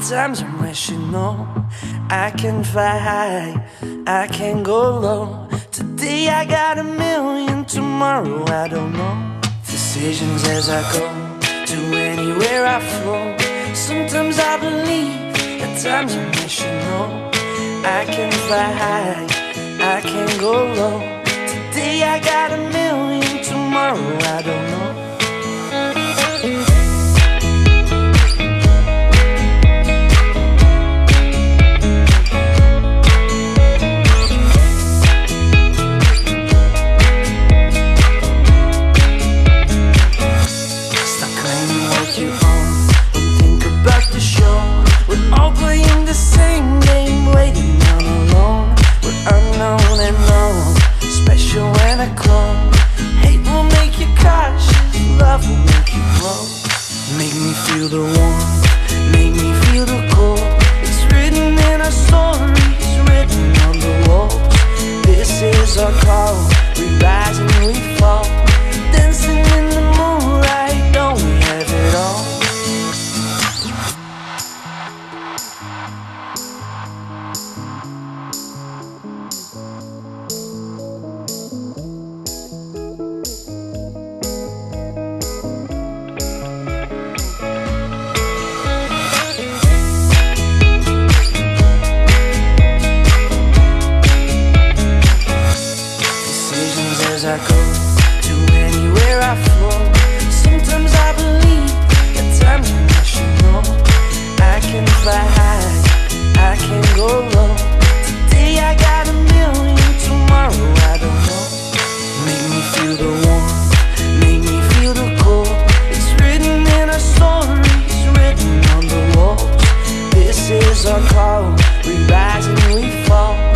times I'm wishing, no, I can fly high, I can go low. Today I got a million, tomorrow I don't know. Decisions as I go, to anywhere I flow. Sometimes I believe, at times I'm wishing, no, I can fly high, I can go low. Today I got a million, tomorrow I don't know. Make me feel the warmth, make me feel the cold. It's written in our stories, written on the walls. This is our call, we rise and we fall. Dancing in the moonlight, don't we have it all? As I go, to anywhere I flow. Sometimes I believe, at times I wish, you know, I can fly high, I can go low. Today I got a million, tomorrow I don't know. Make me feel the warmth, make me feel the cold. It's written in our stories, written on the walls. This is our call, we rise and we fall.